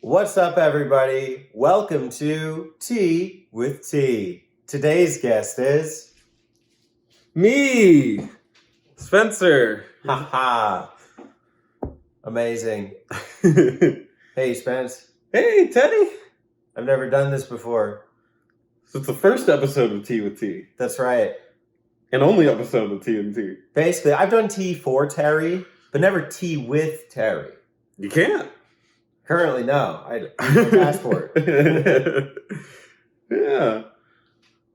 What's up, everybody? Welcome to Tea with Tea. Today's guest is... Me! Spencer! Haha! Amazing. Hey, Spence. Hey, Teddy! I've never done this before. So it's the first episode of Tea with Tea. That's right. And only episode of Tea and Tea. Basically, I've done tea for Terry, but never tea with Terry. You can't. Currently, no. I need my passport. Yeah.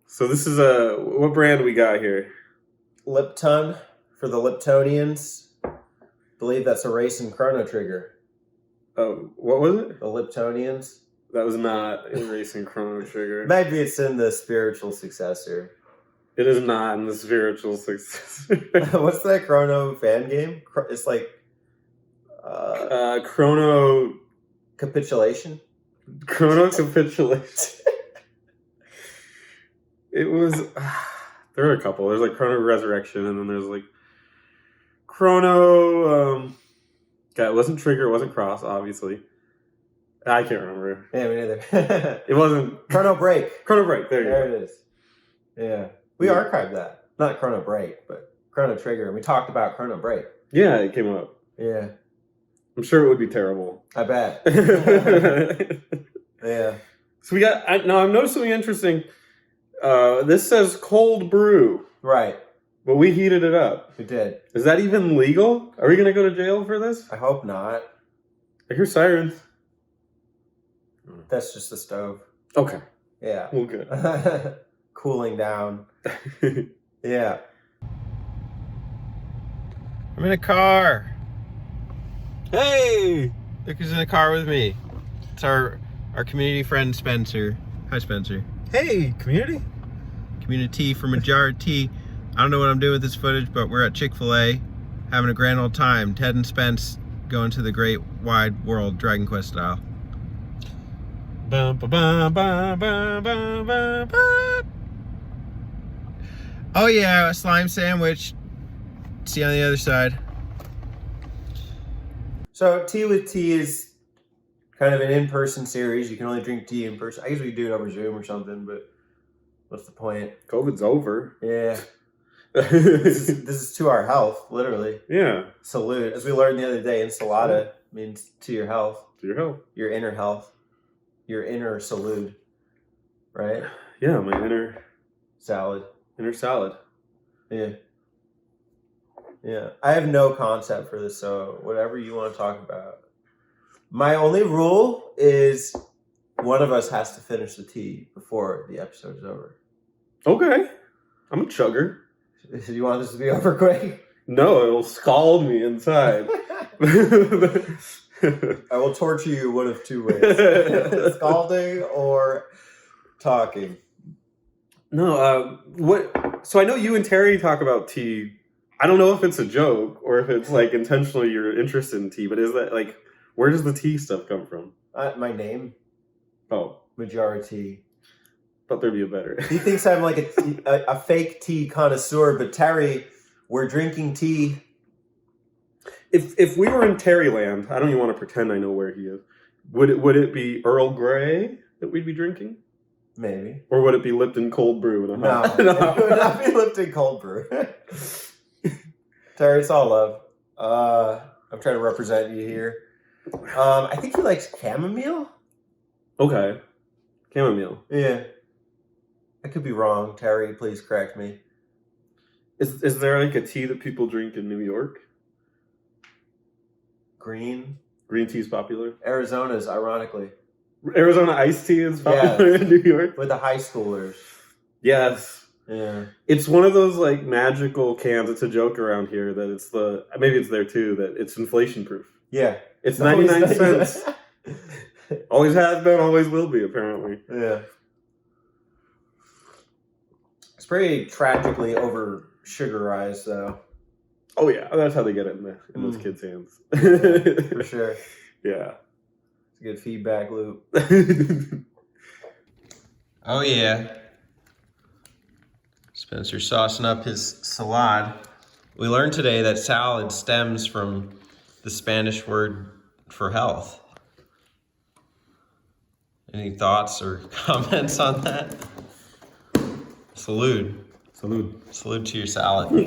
So this is what brand we got here? Lipton for the Liptonians. Believe that's a race in Chrono Trigger. Oh, what was it? The Liptonians. That was not in Racing Chrono Trigger. Maybe it's in the spiritual successor. It is not in the spiritual successor. What's that Chrono fan game? It's like Chrono Capitulation. Capitulation. It was. There are a couple. There's like Chrono Resurrection, and then there's like Chrono. It wasn't Trigger. It wasn't Cross. Obviously, I can't remember. Yeah, me neither. It wasn't Chrono Break. Chrono Break. There it is. Yeah, we archived that. Not Chrono Break, but Chrono Trigger. And we talked about Chrono Break. Yeah, it came up. Yeah, I'm sure it would be terrible. I bet. Yeah. So we got. Now I'm noticing something interesting. This says cold brew. Right. But we heated it up. We did. Is that even legal? Are we going to go to jail for this? I hope not. I hear sirens. That's just the stove. Okay. Yeah. Well, good. Cooling down. Yeah. I'm in a car. Hey! Look who's in the car with me. It's our community friend Spencer. Hi, Spencer. Hey, community. Community for Majora Tea. I don't know what I'm doing with this footage, but we're at Chick-fil-A having a grand old time. Ted and Spence going to the great wide world Dragon Quest style. Bum, ba, bum, bum, bum, bum, bum, bum. Oh yeah, a slime sandwich. See you on the other side. So Tea with Tea is kind of an in-person series. You can only drink tea in person. I guess we could do it over Zoom or something, but what's the point? COVID's over. Yeah. This is to our health, literally. Yeah. Salute. As we learned the other day, enchilada means to your health. To your health. Your inner health. Your inner salute. Right? Yeah, my inner salad. Inner salad. Yeah. Yeah. I have no concept for this, so whatever you want to talk about. My only rule is one of us has to finish the tea before the episode's over. Okay. I'm a chugger. Do you want this to be over quick? No, it'll scald me inside. I will torture you one of two ways. Scalding or talking. No, what? So I know you and Terry talk about tea. I don't know if it's a joke or if it's like intentionally you're interested in tea, but is that like, where does the tea stuff come from? My name. Oh. Majora Tea. Thought there'd be a better. He thinks I'm like a fake tea connoisseur, but Terry, we're drinking tea. If we were in Terryland, I don't even want to pretend I know where he is. Would it be Earl Grey that we'd be drinking? Maybe. Or would it be Lipton cold brew? No, it would not be Lipton cold brew. Terry, it's all love. I'm trying to represent you here. I think he likes chamomile. Okay. Chamomile. Yeah. I could be wrong. Terry, please correct me. Is there like a tea that people drink in New York? Green tea is popular. Arizona's, ironically. Arizona iced tea is popular in New York. With the high schoolers. Yes. Yeah. It's one of those like magical cans. It's a joke around here that it's maybe it's there too, that it's inflation proof. Yeah. It's 99 cents. Always has been, always will be, apparently. Yeah. It's pretty tragically over sugarized, though. Oh yeah, that's how they get it in those kids' hands. For sure. Yeah. It's a good feedback loop. Oh yeah. Spencer saucing up his salad. We learned today that salad stems from the Spanish word for health. Any thoughts or comments on that? Salute. Salute. Salute to your salad. Who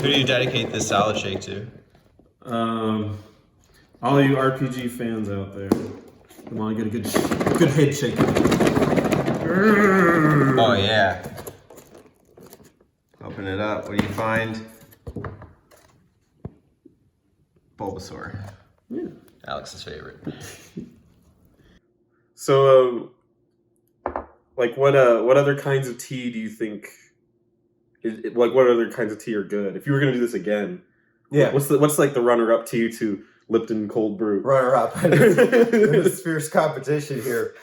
do you dedicate this salad shake to? All you RPG fans out there. Come on, get a good head shake. Oh yeah. Open it up. What do you find? Bulbasaur. Yeah. Alex's favorite. So, like, what other kinds of tea do you think? Like, what other kinds of tea are good? If you were gonna do this again, yeah. What's like the runner-up tea to Lipton cold brew? Runner-up. There's fierce competition here.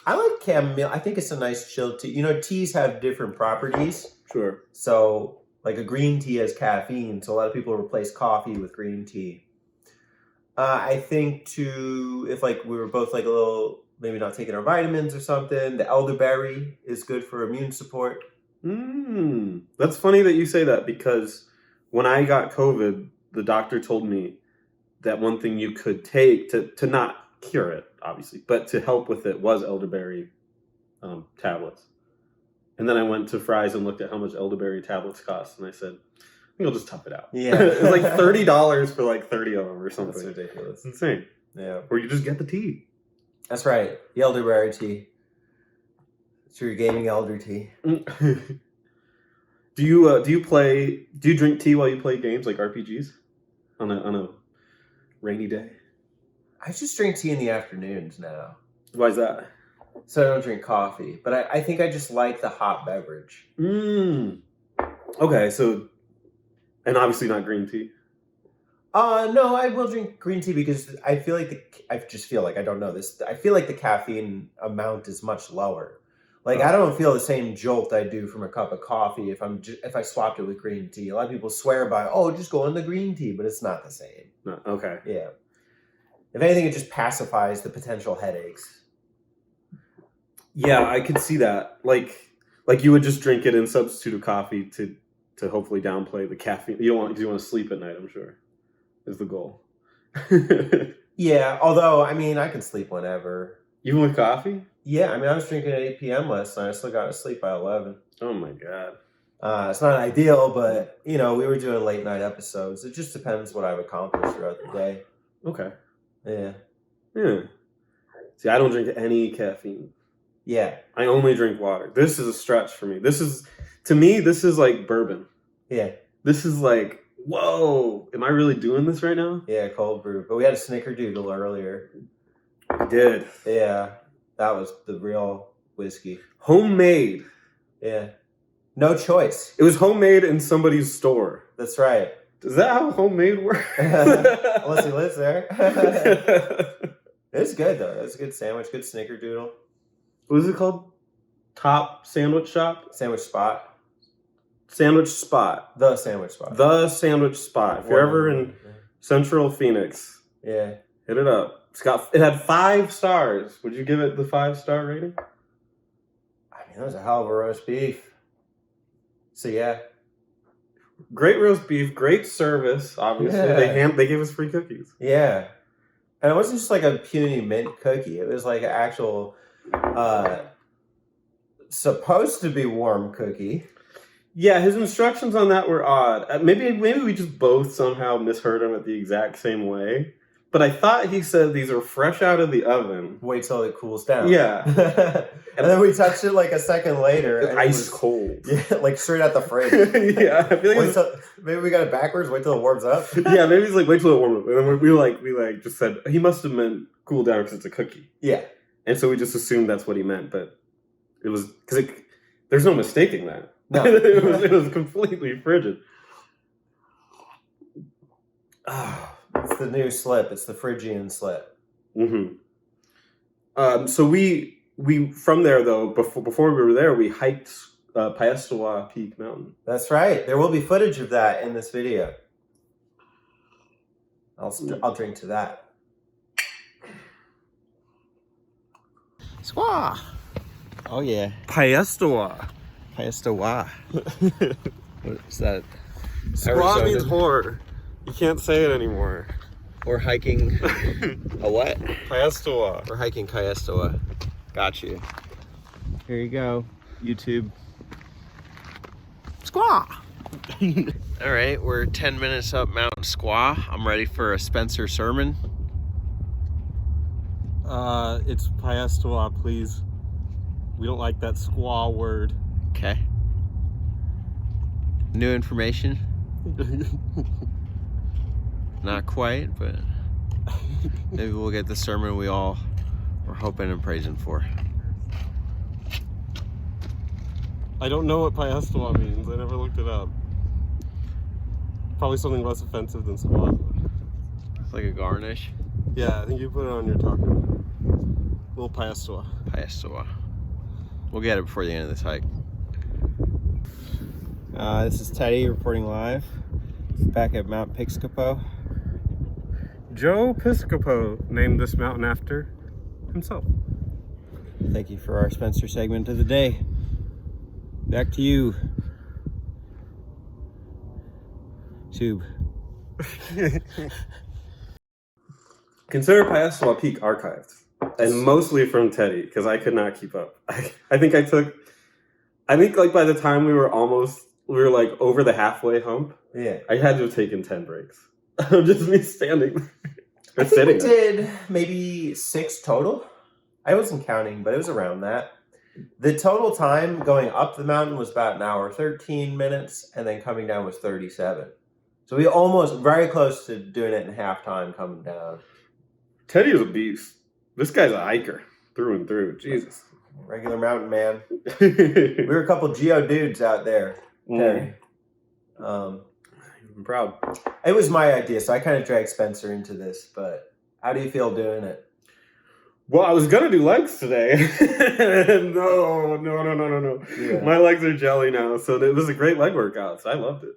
I like chamomile. I think it's a nice chill tea. You know, teas have different properties. Sure. So, like a green tea has caffeine, so a lot of people replace coffee with green tea. I think if like we were both like a little, maybe not taking our vitamins or something, the elderberry is good for immune support. That's funny that you say that, because when I got COVID, the doctor told me that one thing you could take to not cure it, obviously, but to help with it was elderberry tablets. And then I went to Fry's and looked at how much elderberry tablets cost, and I said, I think I'll just tough it out. Yeah. It was like $30 for like 30 of them or something. That's ridiculous. It's insane. Yeah. Or you just get the tea. That's right. The elderberry tea. It's your gaming elder tea. Do you drink tea while you play games like RPGs on a rainy day? I just drink tea in the afternoons now. Why is that? So I don't drink coffee, but I think I just like the hot beverage. Okay, so, and obviously not green tea. No, I will drink green tea because I feel like I don't know this. I feel like the caffeine amount is much lower. Like I don't feel the same jolt I do from a cup of coffee if I swapped it with green tea. A lot of people swear by, just go on the green tea, but it's not the same. No, okay. Yeah. If anything, it just pacifies the potential headaches. Yeah, I could see that. Like you would just drink it in substitute of coffee to hopefully downplay the caffeine. You want to sleep at night, I'm sure, is the goal. Yeah, although, I mean, I can sleep whenever. Even with coffee? Yeah, I mean, I was drinking at 8 p.m. last night. I still got to sleep by 11. Oh, my God. It's not ideal, but, we were doing late night episodes. It just depends what I've accomplished throughout the day. Okay. Yeah. See, I don't drink any caffeine. Yeah. I only drink water. This is a stretch for me. To me, this is like bourbon. Yeah. This is like, whoa, am I really doing this right now? Yeah, cold brew. But we had a snickerdoodle earlier. We did. Yeah. That was the real whiskey. Homemade. Yeah. No choice. It was homemade in somebody's store. That's right. Is that how homemade works? Unless he lives there. It's good, though. It's a good sandwich. Good snickerdoodle. What is it called? Top Sandwich Shop? Sandwich Spot. Sandwich Spot. The Sandwich Spot. The Sandwich Spot. If you're ever in Central Phoenix, hit it up. It had 5 stars. Would you give it the 5-star rating? I mean, that was a hell of a roast beef. So yeah. Great roast beef, great service, obviously. Yeah. They gave us free cookies. Yeah. And it wasn't just like a puny mint cookie. It was like an actual supposed to be warm cookie. Yeah, his instructions on that were odd. Maybe we just both somehow misheard him at the exact same way. But I thought he said these are fresh out of the oven. Wait till it cools down. Yeah. And then we touched it like a second later. It's ice cold. Yeah, like straight out the fridge. Yeah. I feel like maybe we got it backwards. Wait till it warms up. Yeah, maybe he's like, wait till it warms up. And then we just said, he must have meant cool down because it's a cookie. Yeah. And so we just assumed that's what he meant. But it was, because there's no mistaking that. No. it was completely frigid. It's the new slip. It's the Phrygian slip. Mm-hmm. So we from there though, before we were there, we hiked Piestewa Peak Mountain. That's right. There will be footage of that in this video. I'll drink to that. Squaw. Oh yeah. Piestewa. Piestewa. What is that? Squaw means horror. You can't say it anymore. We're hiking a what? Paestoa. We're hiking Kayestoa. Got you. Here you go, YouTube. Squaw! All right, we're 10 minutes up Mount Squaw. I'm ready for a Spencer sermon. It's Paestoa, please. We don't like that squaw word. Okay. New information? Not quite, but maybe we'll get the sermon we all were hoping and praising for. I don't know what Paestoa means. I never looked it up. Probably something less offensive than squaw. It's like a garnish. Yeah, I think you put it on your taco. Little Paestoa. Paestoa. We'll get it before the end of this hike. This is Teddy reporting live back at Mount Pixcopo. Joe Piscopo named this mountain after himself. Thank you for our Spencer segment of the day. Back to you, Tube. Consider Paestoa Peak archived, and mostly from Teddy, because I could not keep up. I think like by the time we were like over the halfway hump. Yeah. I had to have taken 10 breaks. Just me standing I think we did maybe 6 total. I wasn't counting, but it was around that. The total time going up the mountain was about an hour, 13 minutes, and then coming down was 37. So we almost very close to doing it in half time coming down. Teddy is a beast. This guy's a hiker through and through. Jesus. Regular mountain man. We were a couple geo dudes out there. Teddy. I'm proud. It was my idea, so I kind of dragged Spencer into this, but how do you feel doing it? Well, I was gonna do legs today. No. Yeah. My legs are jelly now, so it was a great leg workout. So I loved it.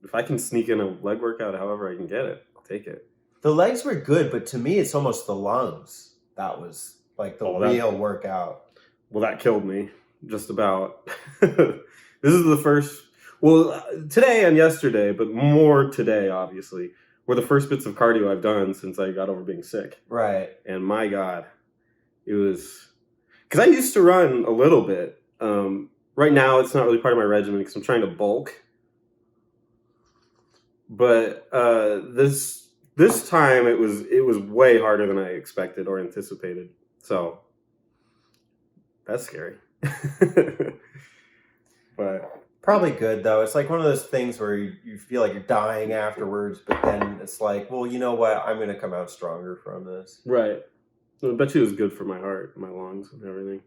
If I can sneak in a leg workout, however I can get it, I'll take it. The legs were good, but to me, it's almost the lungs. That was like the real workout. Well, that killed me. Just about. This is the first. Well, today and yesterday, but more today, obviously, were the first bits of cardio I've done since I got over being sick. Right. And my God, it was... Because I used to run a little bit. Right now, it's not really part of my regimen because I'm trying to bulk. But this time, it was way harder than I expected or anticipated. So, that's scary. But... Probably good, though. It's like one of those things where you feel like you're dying afterwards, but then it's like, well, you know what? I'm going to come out stronger from this. Right. I bet you it was good for my heart, my lungs, and everything.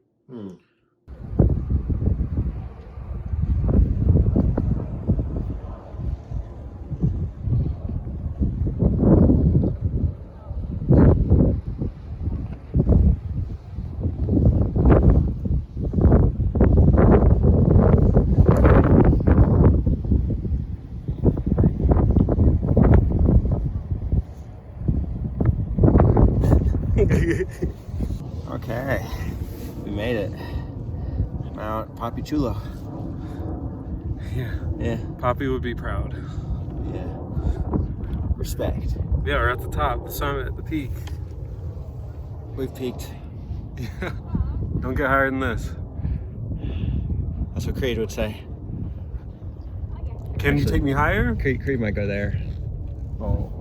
Okay, we made it. Mount Papichulo. Yeah. Poppy would be proud. Yeah. Respect. Yeah, we're at the top, the summit, the peak. We've peaked. Yeah. Don't get higher than this. That's what Creed would say. Can you take me higher? Creed might go there. Oh.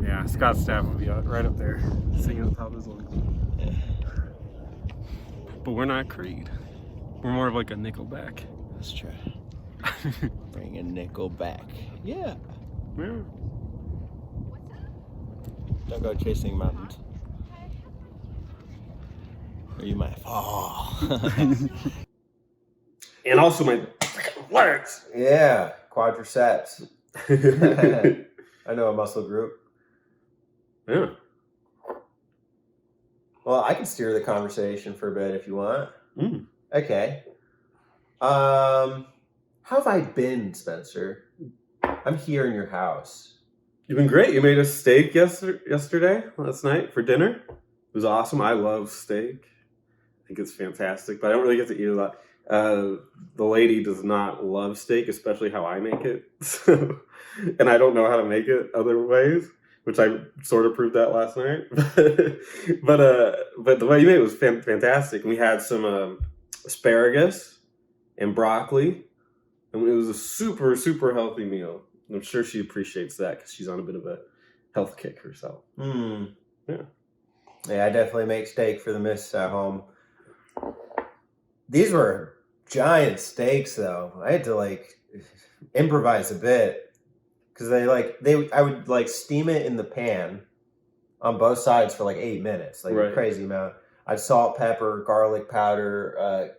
Yeah, Scott's staff would be right up there, singing at the top of his lungs. Yeah. But we're not Creed. We're more of like a Nickelback. That's true. Bring a nickel back. Yeah. Don't go chasing mountains. Or you might fall. And also my legs. Yeah, quadriceps. I know a muscle group. Yeah. Well, I can steer the conversation for a bit if you want. Okay. How have I been, Spencer? I'm here in your house. You've been great. You made a steak last night for dinner. It was awesome. I love steak. I think it's fantastic, but I don't really get to eat a lot. The lady does not love steak, especially how I make it. So, and I don't know how to make it other ways, which I sort of proved that last night. But the way you made it was fantastic. And we had some asparagus and broccoli, and it was a super, super healthy meal. I'm sure she appreciates that because she's on a bit of a health kick herself. Yeah, I definitely make steak for the miss at home. These were giant steaks, though. I had to improvise a bit because I would steam it in the pan on both sides for 8 minutes, a crazy amount. I'd salt, pepper, garlic powder,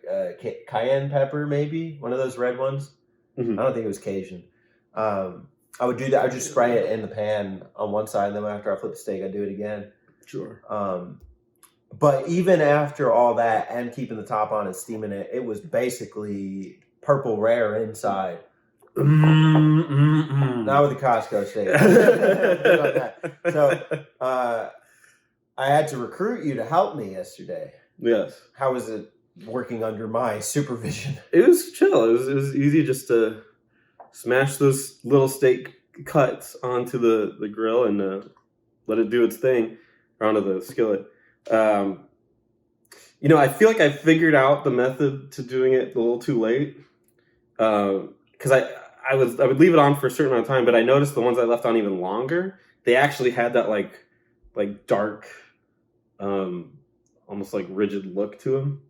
cayenne pepper, maybe one of those red ones. Mm-hmm. I don't think it was Cajun. I would do that. I would just spray it in the pan on one side, and then after I flip the steak, I'd do it again. Sure. But even after all that and keeping the top on and steaming it, it was basically purple rare inside. Not with the Costco steak. So I had to recruit you to help me yesterday. Yes. How was it working under my supervision? It was chill. It was easy just to smash those little steak cuts onto the grill and let it do its thing, or onto the skillet. I feel like I figured out the method to doing it a little too late. Because I would leave it on for a certain amount of time, but I noticed the ones I left on even longer, they actually had that like dark, almost like rigid look to them.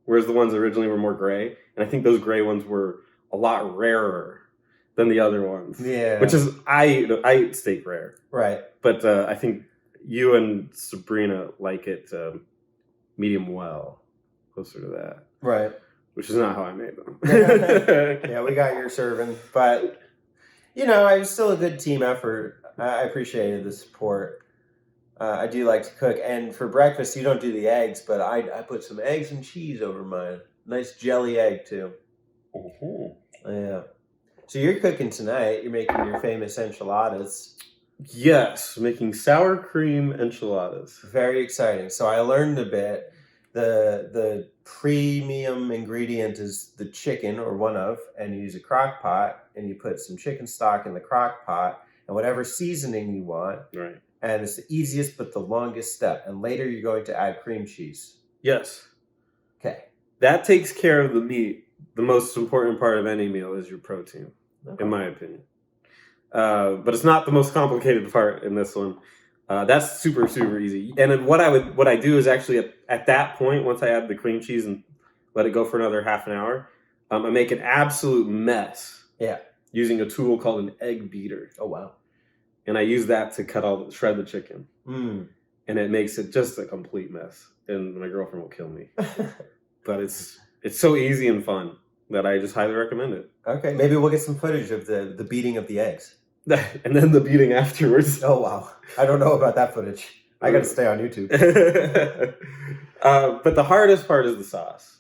Whereas the ones originally were more gray. And I think those gray ones were a lot rarer than the other ones. Yeah. Which is, I eat steak rare. Right. But I think you and Sabrina like it medium well, closer to that. Right. Which is not how I made them. Yeah, we got your serving. But, it was still a good team effort. I appreciated the support. I do like to cook. And for breakfast, you don't do the eggs, but I put some eggs and cheese over mine. Nice jelly egg, too. Mm-hmm. Yeah. So you're cooking tonight. You're making your famous enchiladas. Yes, making sour cream enchiladas. Very exciting. So I learned a bit. The premium ingredient is the chicken, or one of, and you use a crock pot, and you put some chicken stock in the crock pot, and whatever seasoning you want. Right. And it's the easiest but the longest step. And later you're going to add cream cheese. Yes. Okay. That takes care of the meat. The most important part of any meal is your protein, in my opinion. But it's not the most complicated part in this one. That's super, super easy. And then what I do is actually at that point, once I add the cream cheese and let it go for another half an hour, I make an absolute mess. Yeah. Using a tool called an egg beater. Oh, wow. And I use that to shred the chicken. Mm. And it makes it just a complete mess. And my girlfriend will kill me. But it's so easy and fun that I just highly recommend it. Okay, maybe we'll get some footage of the beating of the eggs. And then the beating afterwards. Oh, wow. I don't know about that footage. I got to stay on YouTube. But the hardest part is the sauce,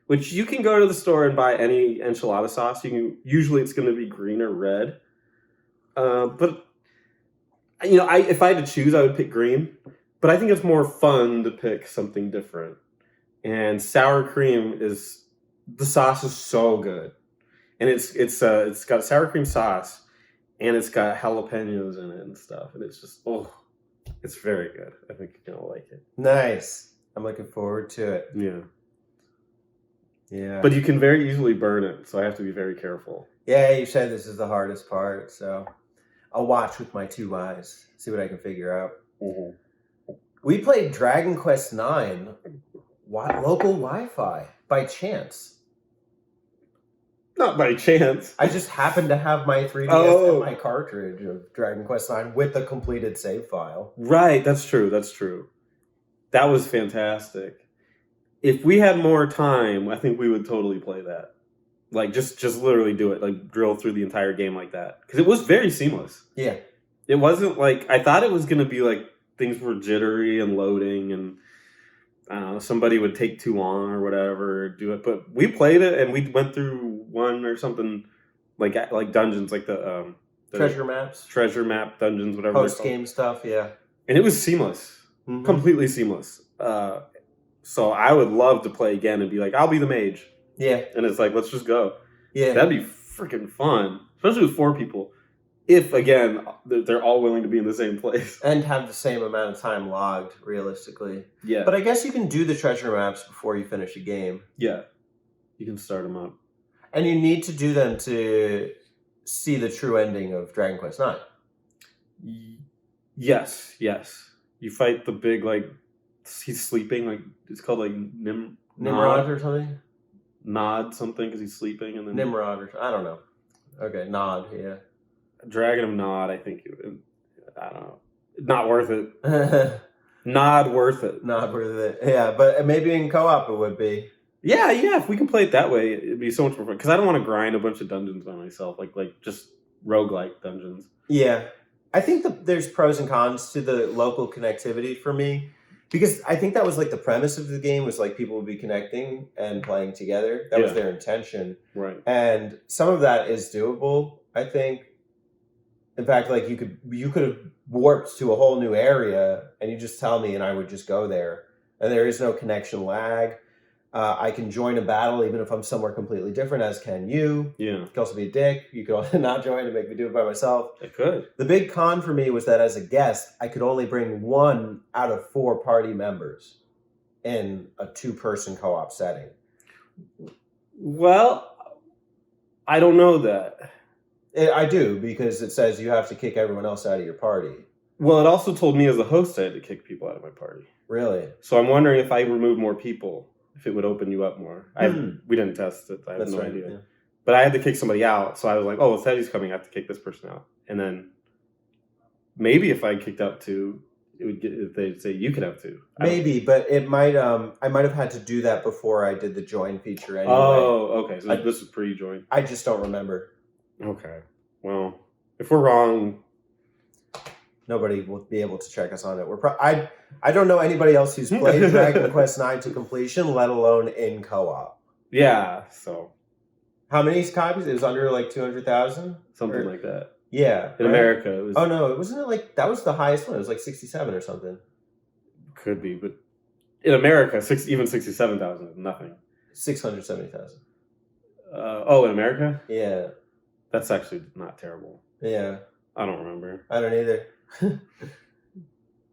which you can go to the store and buy any enchilada sauce. Usually it's going to be green or red. But, if I had to choose, I would pick green. But I think it's more fun to pick something different. And sour cream the sauce is so good. And it's got a sour cream sauce. And it's got jalapenos in it and stuff. And it's just, it's very good. I think you're going to like it. Nice. I'm looking forward to it. Yeah. Yeah. But you can very easily burn it. So I have to be very careful. Yeah, you said this is the hardest part. So I'll watch with my 2 eyes. See what I can figure out. Mm-hmm. We played Dragon Quest IX local Wi-Fi by chance. Not by chance. I just happened to have my 3DS and my cartridge of Dragon Quest IX with the completed save file. Right, that's true. That was fantastic. If we had more time, I think we would totally play that. Just literally do it. Drill through the entire game like that. Because it was very seamless. Yeah. It wasn't I thought it was going to be things were jittery and loading and I don't know, somebody would take too long or whatever, do it. But we played it and we went through one or something like dungeons, the treasure map dungeons, whatever. Post game stuff, yeah. And it was seamless, completely seamless. So I would love to play again and be I'll be the mage. Yeah. And it's like, let's just go. Yeah. That'd be freaking fun, especially with 4 people. If, again, they're all willing to be in the same place. And have the same amount of time logged, realistically. Yeah. But I guess you can do the treasure maps before you finish a game. Yeah. You can start them up. And you need to do them to see the true ending of Dragon Quest IX. Yes. You fight the big, like, he's sleeping, like, it's called, like, Nimrod or something? Nod something, because he's sleeping. And then Nimrod or I don't know. Okay, Nod, yeah. Dragon of Nod, I think. I don't know. Not worth it. Nod worth it. Not worth it. Yeah, but maybe in co-op it would be. Yeah. If we can play it that way, it'd be so much more fun. Because I don't want to grind a bunch of dungeons by myself, like just roguelike dungeons. Yeah. I think that there's pros and cons to the local connectivity for me. Because I think that was like the premise of the game was like people would be connecting and playing together. That was their intention. Right. And some of that is doable, I think. In fact, like you could have warped to a whole new area and you just tell me and I would just go there. And there is no connection lag. I can join a battle even if I'm somewhere completely different, as can you. Yeah. You could also be a dick. You could also not join and make me do it by myself. I could. The big con for me was that as a guest, I could only bring 1 out of 4 party members in a 2-person co-op setting. Well, I don't know that. I do, because it says you have to kick everyone else out of your party. Well, it also told me as a host I had to kick people out of my party. Really? So I'm wondering if I remove more people, if it would open you up more. We didn't test it. I have no idea. Yeah. But I had to kick somebody out, so I was like, oh, well, Teddy's coming, I have to kick this person out. And then maybe if I kicked out 2, it would get, they'd say you could have 2. Maybe, but it might. I might have had to do that before I did the join feature anyway. Oh, okay. So this was pre-join. I just don't remember. Okay. Well, if we're wrong, nobody will be able to check us on it. I don't know anybody else who's played Dragon Quest IX to completion, let alone in co-op. Yeah. So how many copies? It was under like 200,000, something like that. Yeah, in America, it was. Oh no, wasn't it like that was the highest one? It was like 67 or something. Could be, but in America, even 67,000 is nothing. 670,000. In America? Yeah. That's actually not terrible. Yeah. I don't remember. I don't either.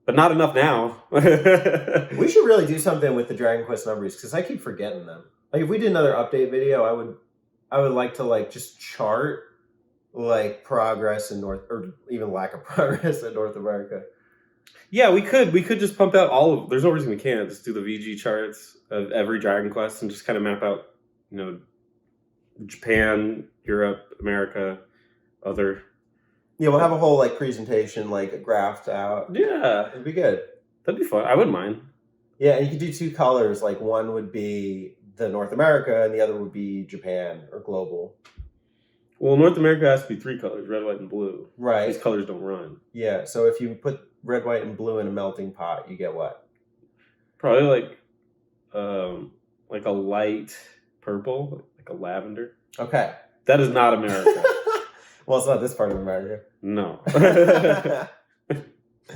But not enough now. We should really do something with the Dragon Quest numbers because I keep forgetting them. Like if we did another update video, I would like to like just chart like progress in North or even lack of progress in North America. Yeah, we could just pump out all of. There's no reason we can't just do the VG charts of every Dragon Quest and just kind of map out, Japan, Europe, America, other. Yeah, we'll have a whole like presentation, like graphed out. Yeah, it'd be good. That'd be fun. I wouldn't mind. Yeah, and you could do 2 colors. Like one would be the North America, and the other would be Japan or global. Well, North America has to be 3 colors: red, white, and blue. Right. These colors don't run. Yeah. So if you put red, white, and blue in a melting pot, you get what? Probably like a light purple, like a lavender. Okay. That is not America. Well, it's not this part of America. No.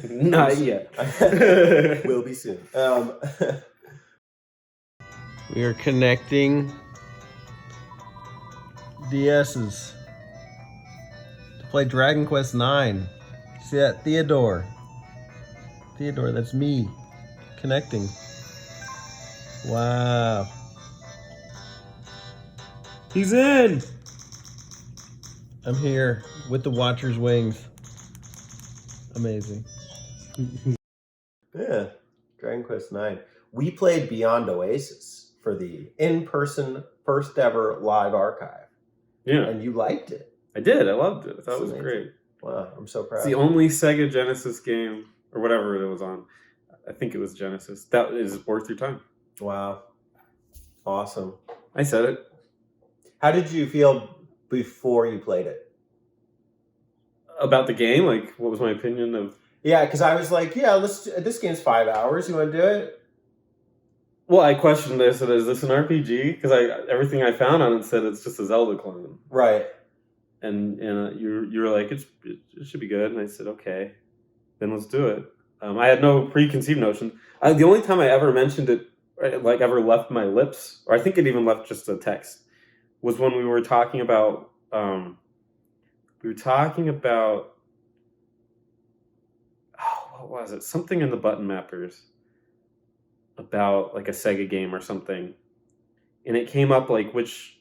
Not yet. Will be soon. We are connecting DS's to play Dragon Quest IX. See that? Theodore, that's me. Connecting. Wow. He's in! I'm here with the Watcher's wings. Amazing. Yeah. Dragon Quest IX. We played Beyond Oasis for the in-person first ever live archive. Yeah. And you liked it. I did. I loved it. I thought it was amazing. great. Wow, I'm so proud. It's the only Sega Genesis game, or whatever it was on. I think it was Genesis. That is worth your time. Wow. Awesome. I said it. How did you feel before you played it? About the game? Like, what was my opinion of... Yeah, because I was like, this game's 5 hours. You want to do it? Well, I questioned this. Is this an RPG? Because everything I found on it said it's just a Zelda clone. Right. And you were like, it should be good. And I said, okay, then let's do it. I had no preconceived notion. The only time I ever mentioned it like ever left my lips, or I think it even left just a text, was when we were talking about what was it? Something in the button mappers about like a Sega game or something. And it came up like which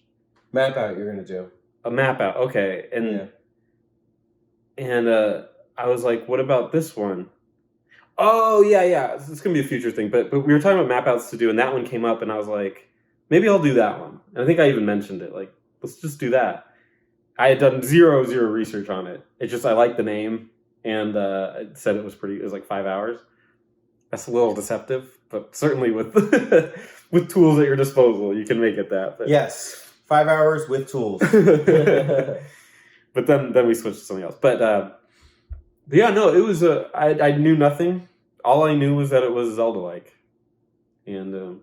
Map out you're gonna do. a map out. Okay. And I was like, what about this one? Oh yeah. It's gonna be a future thing. But we were talking about map outs to do, and that one came up, and I was like, maybe I'll do that one. And I think I even mentioned it. Like, let's just do that. I had done zero research on it. It's just I liked the name, and it said it was pretty. It was like 5 hours. That's a little deceptive, but certainly with with tools at your disposal, you can make it that. But. Yes, 5 hours with tools. But then we switched to something else. But yeah, no, it was I knew nothing. All I knew was that it was Zelda-like, and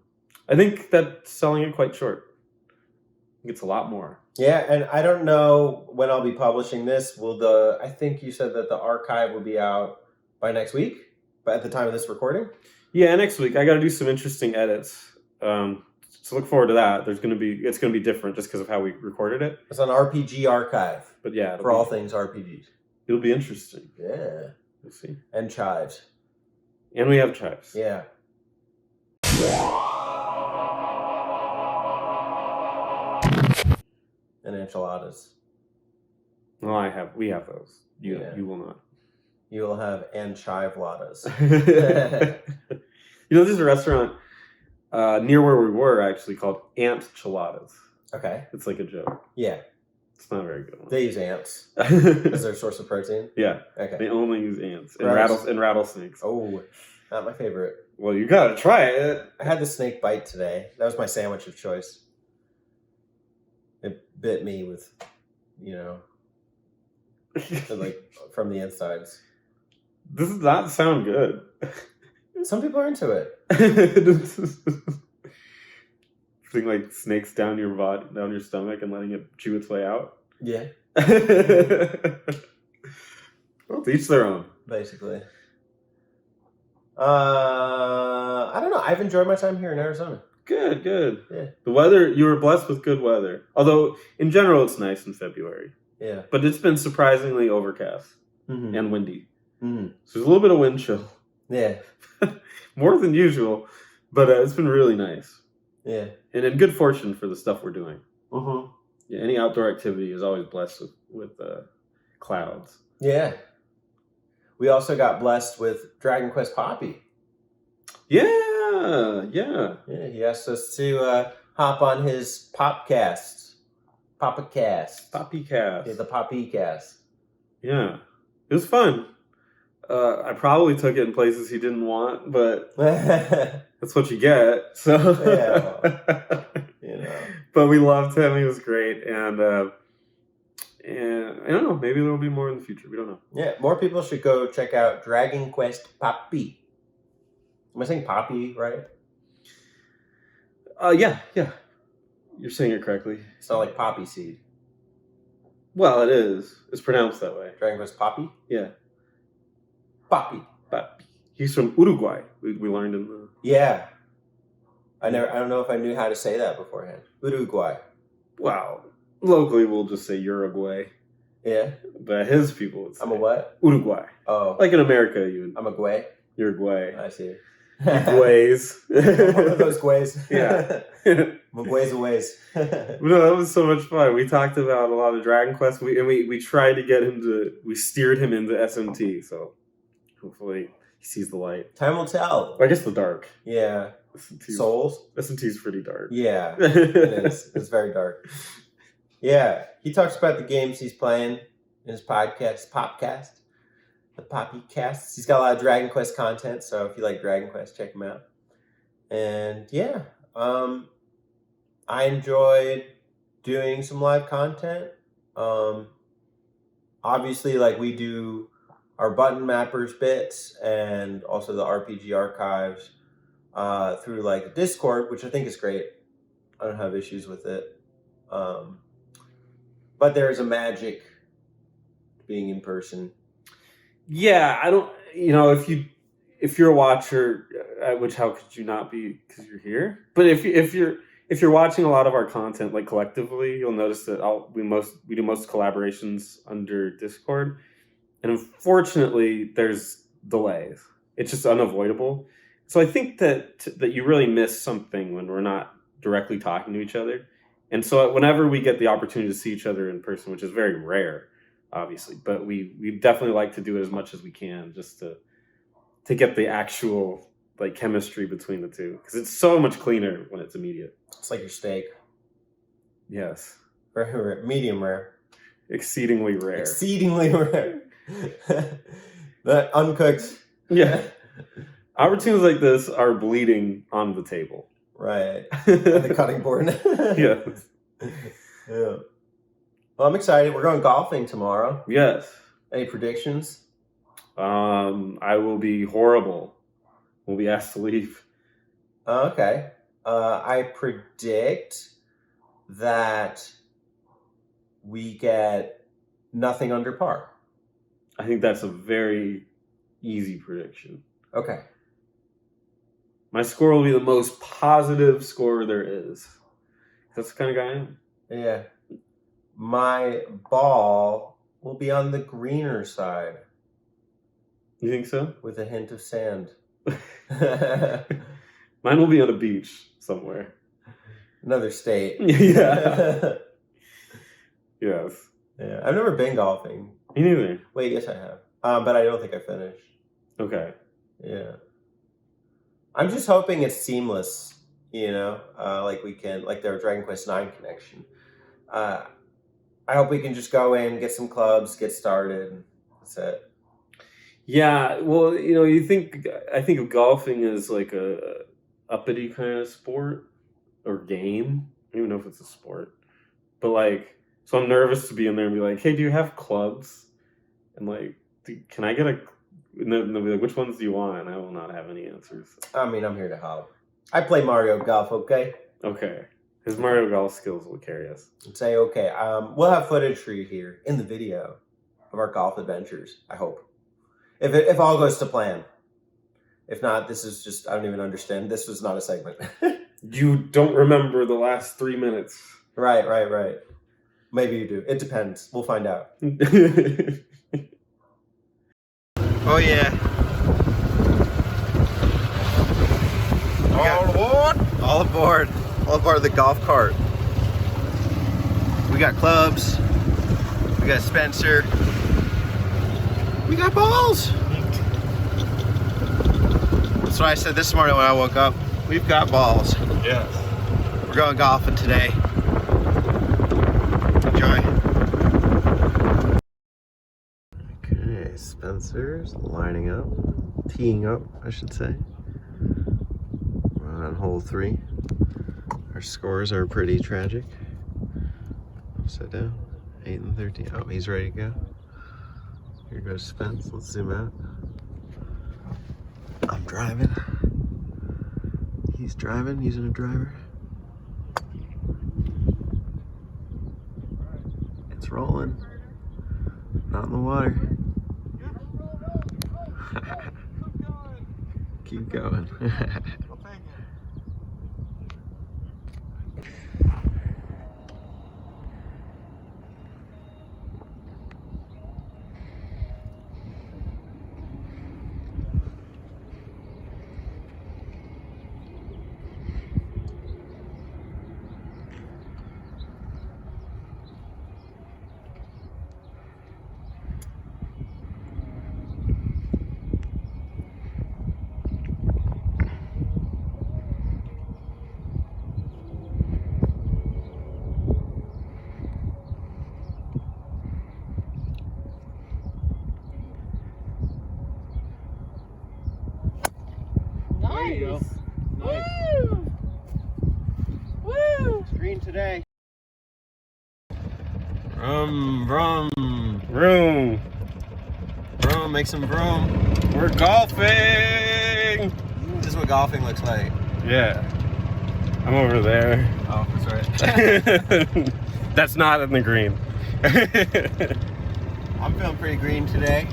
I think that's selling it quite short. I think it's a lot more. Yeah, and I don't know when I'll be publishing this. I think you said that the archive will be out by next week, but at the time of this recording? Yeah, next week. I got to do some interesting edits. So look forward to that. It's going to be different just because of how we recorded it. It's on RPG Archive. But yeah. For all things RPGs. It'll be interesting. Yeah. We'll see. And chives. And we have chives. Yeah. And enchiladas. Well, we have those. You will not. You will have enchiladadas. There's a restaurant near where we were actually called Ant-chiladas. Okay. It's like a joke. Yeah. It's not a very good one. They use ants as their source of protein. Yeah. Okay. They only use ants and rattlesnakes. Oh, not my favorite. Well, you gotta try it. I had the snake bite today. That was my sandwich of choice. It bit me with, like from the insides. This does not sound good. Some people are into it. Putting like snakes down your stomach and letting it chew its way out. Yeah. Well, to each their own. Basically. I don't know. I've enjoyed my time here in Arizona. Good. Yeah. The weather, you were blessed with good weather. Although, in general, it's nice in February. Yeah. But it's been surprisingly overcast and windy. Mm-hmm. So there's a little bit of wind chill. Yeah. More than usual. But it's been really nice. Yeah. And in good fortune for the stuff we're doing. Mm-hmm. Yeah, any outdoor activity is always blessed with clouds. Yeah. We also got blessed with Dragon Quest Poppy. Yeah. Yeah, he asked us to hop on his Popcast. Poppycast. Poppycast. Yeah, the Poppycast. Yeah. It was fun. I probably took it in places he didn't want, but that's what you get. So yeah, But we loved him. He was great, and I don't know. Maybe there will be more in the future. We don't know. Yeah, more people should go check out Dragon Quest Poppy. Am I saying Poppy right? Yeah. You're saying it correctly. It's not like poppy seed. Well, it is. It's pronounced that way. Dragon Quest Poppy? Yeah. Poppy. He's from Uruguay. We learned in the... Yeah. I don't know if I knew how to say that beforehand. Uruguay. Wow. Locally, we'll just say Uruguay. Yeah. But his people would say... I'm a what? Uruguay. Oh. Like in America, I'm a guay? Uruguay. I see. Guays. One of those guays. Yeah. Guays aways. No, that was so much fun. We talked about a lot of Dragon Quest. We tried to get him to... We steered him into SMT, so hopefully he sees the light. Time will tell. Or I guess the dark. Yeah. SMT's, Souls? SMT's pretty dark. Yeah. It is. It's very dark. Yeah. He talks about the games he's playing in his Popcast. The Poppycast. He's got a lot of Dragon Quest content, so if you like Dragon Quest, check him out. And yeah, I enjoyed doing some live content. Obviously, like we do our button mappers bits and also the RPG archives through like Discord, which I think is great. I don't have issues with it. But there's a magic to being in person. Yeah, I don't. If you're a watcher, which how could you not be? Because you're here. But if you're watching a lot of our content, like collectively, you'll notice that we do most collaborations under Discord, and unfortunately, there's delays. It's just unavoidable. So I think that you really miss something when we're not directly talking to each other. And so whenever we get the opportunity to see each other in person, which is very rare, obviously, but we definitely like to do it as much as we can, just to get the actual like chemistry between the two, because it's so much cleaner when it's immediate. It's like your steak. Yes. Rare, medium rare. Exceedingly rare. Exceedingly rare. That uncooked. Yeah. Opportunities like this are bleeding on the table. Right. On the cutting board. Yeah. Yeah. Well, I'm excited. We're going golfing tomorrow. Yes. Any predictions? I will be horrible. We'll be asked to leave. Okay. I predict that we get nothing under par. I think that's a very easy prediction. Okay. My score will be the most positive score there is. That's the kind of guy I am. Yeah. My ball will be on the greener side You think so? with a hint of sand. Mine will be on a beach somewhere. Another state. Yeah. Yes. Yeah. I've never been golfing. Me neither. Wait, yes, I have. But I don't think I finished. Okay. Yeah. I'm just hoping it's seamless, like we can, like their Dragon Quest IX connection. I hope we can just go in, get some clubs, get started. That's it. Yeah, well, I think of golfing as like a uppity kind of sport or game. I don't even know if it's a sport. But like, so I'm nervous to be in there and be like, hey, do you have clubs? And like, can I get a... And then they'll be like, which ones do you want? And I will not have any answers. I mean, I'm here to help. I play Mario Golf, okay? Okay. His Mario Golf skills will carry us. Say okay. We'll have footage for you here in the video of our golf adventures, I hope. If all goes to plan. If not, this is just, I don't even understand. This was not a segment. You don't remember the last 3 minutes. Right. Maybe you do. It depends. We'll find out. Oh yeah. All aboard! All aboard. All aboard the golf cart. We got clubs. We got Spencer. We got balls. That's what I said this morning when I woke up. We've got balls. Yes. We're going golfing today. Enjoy. Okay, Spencer's lining up. Teeing up, I should say. We're on hole 3. Our scores are pretty tragic. Sit down. 8 and 13. Oh, he's ready to go. Here goes Spence. Let's zoom out. I'm driving. He's driving, using a driver. It's rolling. Not in the water. Keep going. Nice. Nice. Woo! Woo! It's green today. Vroom. Room. Vroom, make some vroom. We're golfing. This is what golfing looks like. Yeah. I'm over there. Oh, that's right. That's not in the green. I'm feeling pretty green today.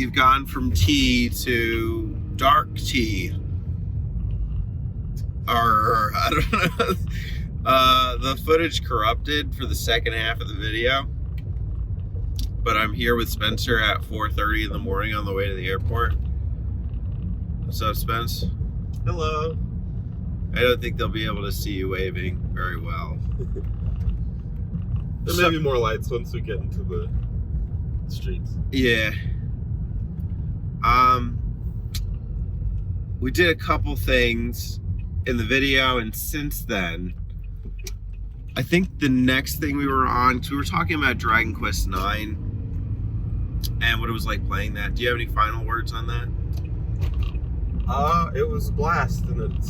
you've gone from tea to dark tea. Or, I don't know. The footage corrupted for the second half of the video. But I'm here with Spencer at 4:30 in the morning on the way to the airport. What's up, Spence? Hello. I don't think they'll be able to see you waving very well. There may be more lights once we get into the streets. Yeah. We did a couple things in the video, and since then, I think the next thing we were on, because we were talking about Dragon Quest IX and what it was like playing that. Do you have any final words on that? It was a blast, and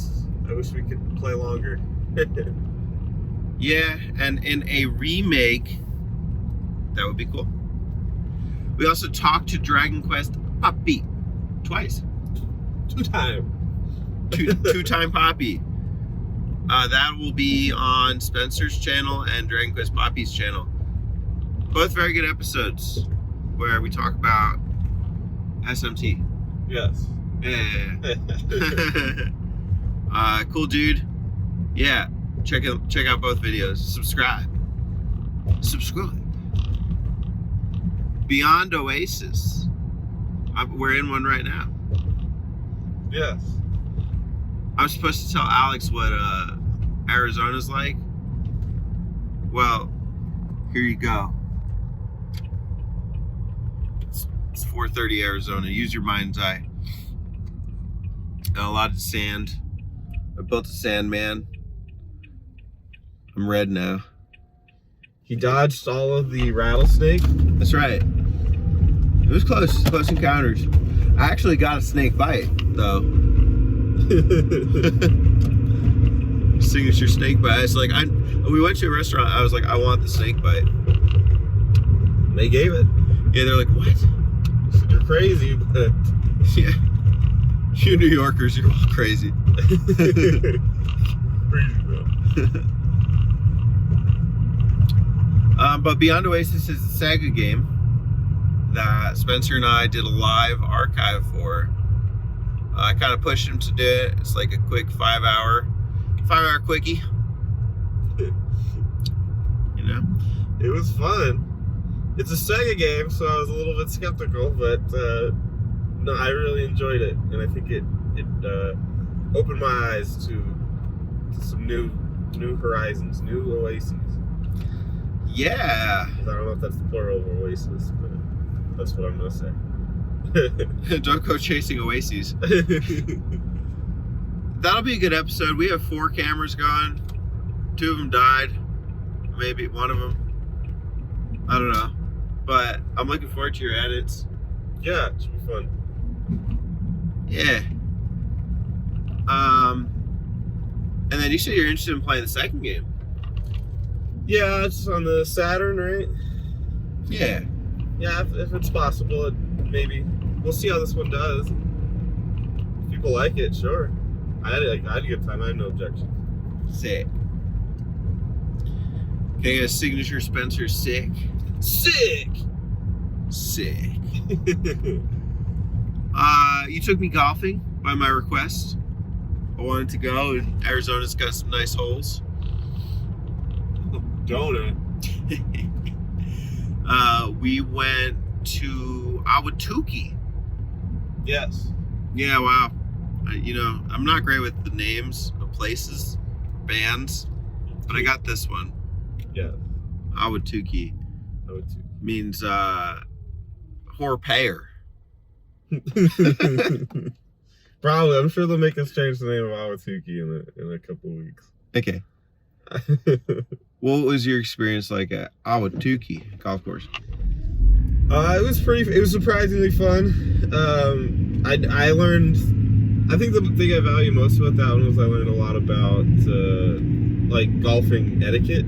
I wish we could play longer. Yeah, and in a remake, that would be cool. We also talked to Dragon Quest Poppy twice. Two-time Poppy. That will be on Spencer's channel and Dragon Quest Poppy's channel. Both very good episodes where we talk about SMT. Yes. Yeah. Cool dude. Yeah. Check out both videos. Subscribe. Beyond Oasis. We're in one right now. Yes. I'm supposed to tell Alex what Arizona's like. Well, here you go. It's 4:30 Arizona. Use your mind's eye. Got a lot of sand. I built a sandman. I'm red now. He dodged all of the rattlesnake. That's right. It was close. Close encounters. I actually got a snake bite, though. Signature snake bite. It's like we went to a restaurant. I was like, I want the snake bite. They gave it. Yeah, they're like, what? You're crazy, but Yeah. You New Yorkers, you're all crazy. crazy, bro. But Beyond Oasis is a Sega game that Spencer and I did a live archive for. I kind of pushed him to do it. It's like a quick 5-hour quickie. You know? It was fun. It's a Sega game, so I was a little bit skeptical, but no, I really enjoyed it, and I think it opened my eyes to some new horizons, new oases. Yeah. I don't know if that's the plural of oasis, but that's what I'm gonna say. Don't go chasing oases. That'll be a good episode. We have 4 cameras going. 2 of them died. Maybe one of them. I don't know. But I'm looking forward to your edits. Yeah, it should be fun. Yeah. And then you said you're interested in playing the second game. Yeah, it's on the Saturn, right? Yeah. Yeah, if it's possible, maybe. We'll see how this one does. If people like it, sure. I had a good time. I had no objection. Sick. Can I get a signature Spencer sick? Sick! Sick. You took me golfing by my request. I wanted to go, and Arizona's got some nice holes. Don't it? We went to Awatuki. Yes. Yeah, wow. I'm not great with the names of places, bands, but I got this one. Yeah. Awatuki I would too. means whore-payer. Probably. I'm sure they'll make us change the name of Awatuki in a couple weeks. Okay. What was your experience like at Awatuki golf course? It was surprisingly fun. I learned, I think the thing I value most about that one was I learned a lot about like golfing etiquette,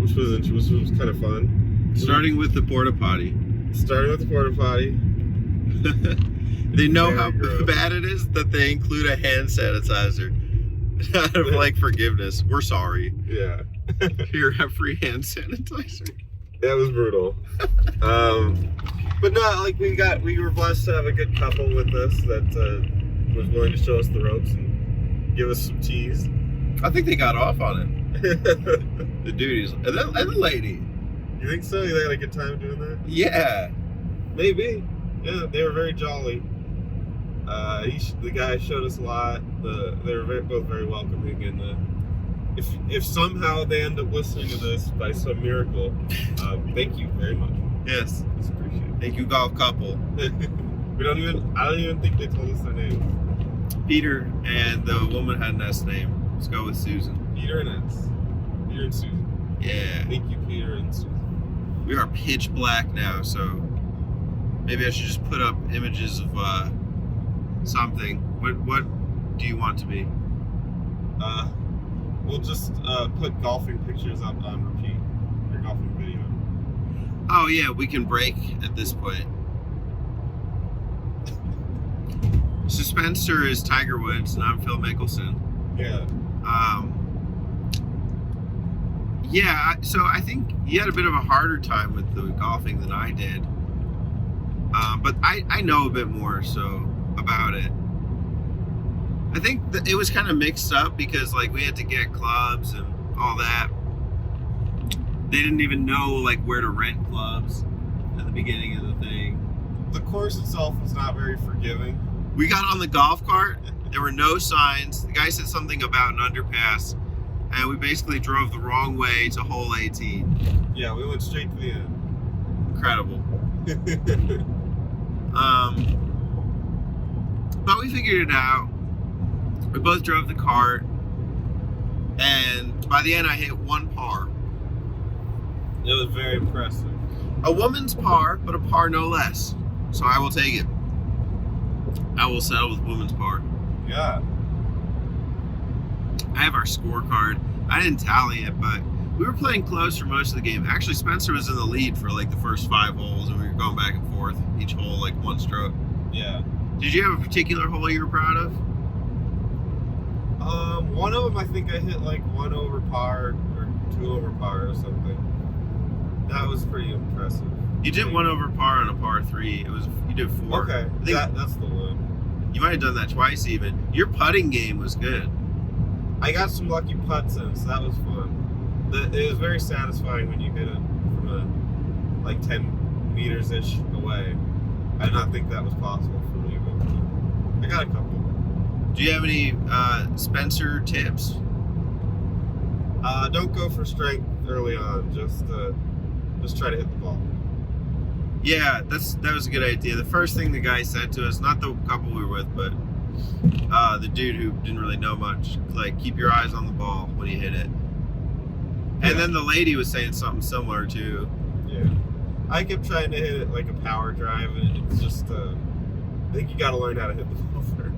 which was kind of fun. Starting with the porta potty. They know Very how gross. bad it is that they include a hand sanitizer out of like forgiveness. We're sorry. Yeah. Here, have free hand sanitizer. That was brutal. But no, like we were blessed to have a good couple with us that was willing to show us the ropes and give us some teas. I think they got off on it. The duties and the lady. You think so? They had a good time doing that? Yeah. Maybe. Yeah, they were very jolly. The guy showed us a lot. They were both very welcoming, and if somehow they end up listening to this by some miracle, thank you very much. Yes. It's appreciated. Thank you, golf couple. I don't even think they told us their names. Peter and the woman had an S name. Let's go with Susan. Peter and S. Peter and Susan. Yeah. Thank you, Peter and Susan. We are pitch black now, so maybe I should just put up images of something. What do you want to be? We'll just put golfing pictures up on repeat. Your golfing video. Oh yeah, we can break at this point. So Spencer is Tiger Woods, and I'm Phil Mickelson. Yeah. Yeah, so I think you had a bit of a harder time with the golfing than I did. But I know a bit more about it. I think that it was kind of mixed up because like we had to get clubs and all that. They didn't even know like where to rent clubs at the beginning of the thing. The course itself was not very forgiving. We got on the golf cart. There were no signs. The guy said something about an underpass, and we basically drove the wrong way to hole 18. Yeah, we went straight to the end. Incredible. But we figured it out. We both drove the cart, and by the end I hit one par. It was very impressive. A woman's par, but a par no less. So I will take it. I will settle with woman's par. Yeah. I have our scorecard. I didn't tally it, but we were playing close for most of the game. Actually, Spencer was in the lead for like the first 5 holes, and we were going back and forth, each hole like one stroke. Yeah. Did you have a particular hole you were proud of? One of them I think I hit like 1 over par or 2 over par or something. That was pretty impressive. You did 1 over par on a par 3. You did 4. Okay, I think that's the one. you might have done that twice even. Your putting game was good. I got some lucky putts in, so that was fun. It was very satisfying when you hit it from like 10 meters ish away. I did not think that was possible for me, but I got a couple. Do you have any Spencer tips? Don't go for strength early on. Just try to hit the ball. Yeah, that was a good idea. The first thing the guy said to us, not the couple we were with, but the dude who didn't really know much, like keep your eyes on the ball when you hit it. And then the lady was saying something similar too. Yeah. I kept trying to hit it like a power drive, and it's just I think you got to learn how to hit the ball first.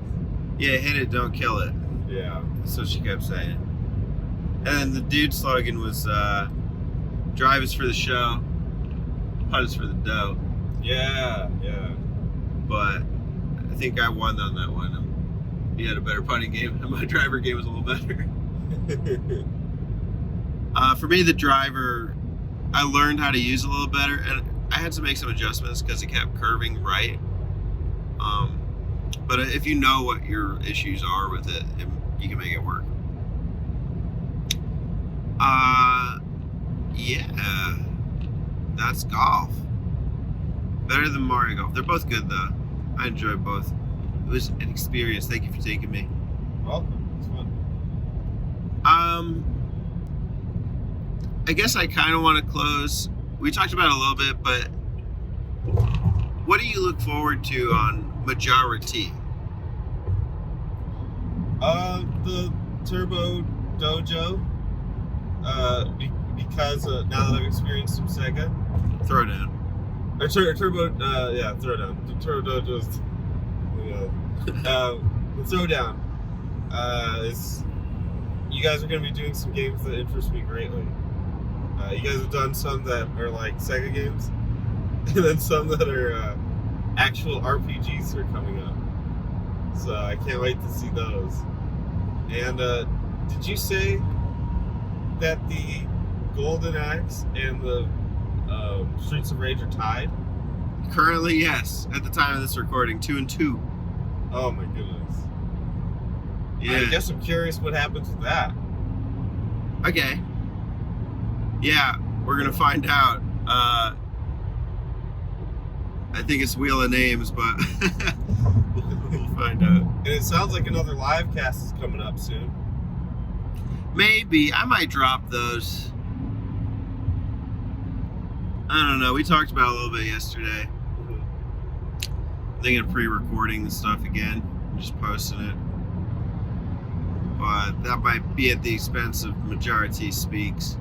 Yeah, hit it, don't kill it. Yeah. That's what she kept saying. And the dude's slogan was drive is for the show, putt is for the dough. Yeah, yeah. But I think I won on that one. He had a better putting game, and my driver game was a little better. For me, the driver, I learned how to use a little better, and I had to make some adjustments because it kept curving right. But if you know what your issues are with it, you can make it work. Yeah, that's golf. Better than Mario Golf. They're both good though. I enjoyed both. It was an experience. Thank you for taking me. Welcome. It's fun. I guess I kind of want to close. We talked about it a little bit, but what do you look forward to on Majora T? The Turbo Dojo. Because now that I've experienced some Sega. Throwdown. Or Turbo, Throwdown. The Turbo Dojo's. The Throwdown. You guys are going to be doing some games that interest me greatly. You guys have done some that are like Sega games, and then some that are actual RPGs are coming up. So I can't wait to see those. And did you say that the Golden Axe and the Streets of Rage are tied? Currently, yes. At the time of this recording, 2-2. Oh my goodness. Yeah. I guess I'm curious what happens with that. Okay. Yeah, we're gonna find out. I think it's Wheel of Names, but we'll find out. And it sounds like another live cast is coming up soon. Maybe. I might drop those. I don't know. We talked about it a little bit yesterday. I'm thinking of pre-recording the stuff again. Just posting it. But that might be at the expense of Majority Speaks.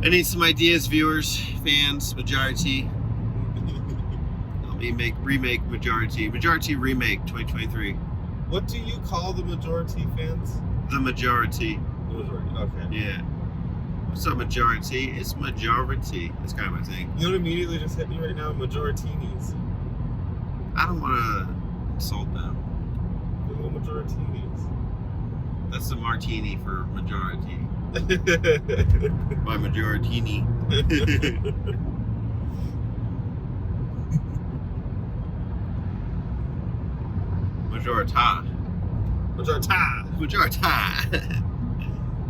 I need some ideas, viewers, fans, Majority. Help me remake Majority. Majority Remake 2023. What do you call the majority fans? The Majority. The majority. Okay. Yeah. What's up, Majority? It's Majority. That's kind of my thing. You know what immediately just hit me right now? Majoritinis. I don't want to insult them. The little majoritinis. That's the martini for Majority. My Majoritini. Majorita. Majorita. Majorita.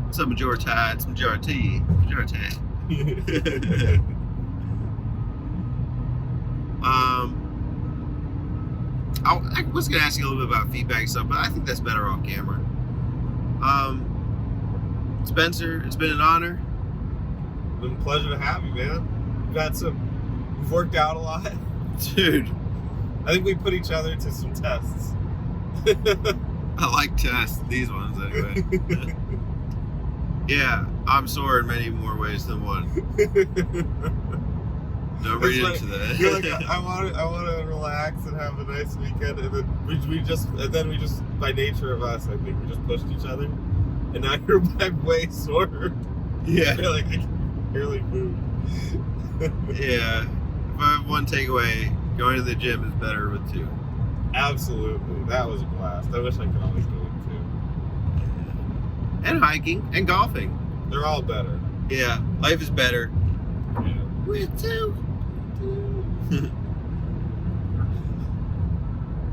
What's up, Majorita? It's Majority. Majority. I was gonna ask you a little bit about feedback and stuff, but I think that's better off camera. Spencer, it's been an honor. Been a pleasure to have you, man. We've worked out a lot. Dude, I think we put each other to some tests. I like tests, these ones anyway. Yeah, I'm sore in many more ways than one. Don't read into that. You're like, I want to relax and have a nice weekend, and then we just by nature of us, I think we just pushed each other, and now you're back way sore. Yeah. You're like, I can barely move. Yeah. If I have one takeaway, going to the gym is better with two. Absolutely, that was a blast. I wish I could always go with two. And hiking and golfing. They're all better. Yeah, life is better Yeah. with two.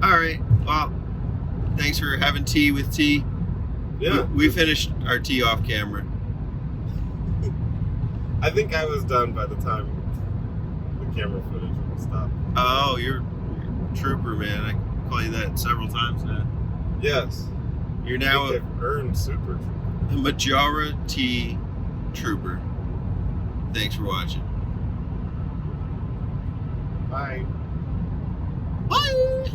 All right. Well, thanks for having tea with T. Yeah. We finished our tea off camera. I think I was done by the time the camera footage stopped. Oh, you're a trooper, man. I call you that several times now. Yes. You're now I think I've earned super. a Majora T trooper. Thanks for watching. Bye. Bye.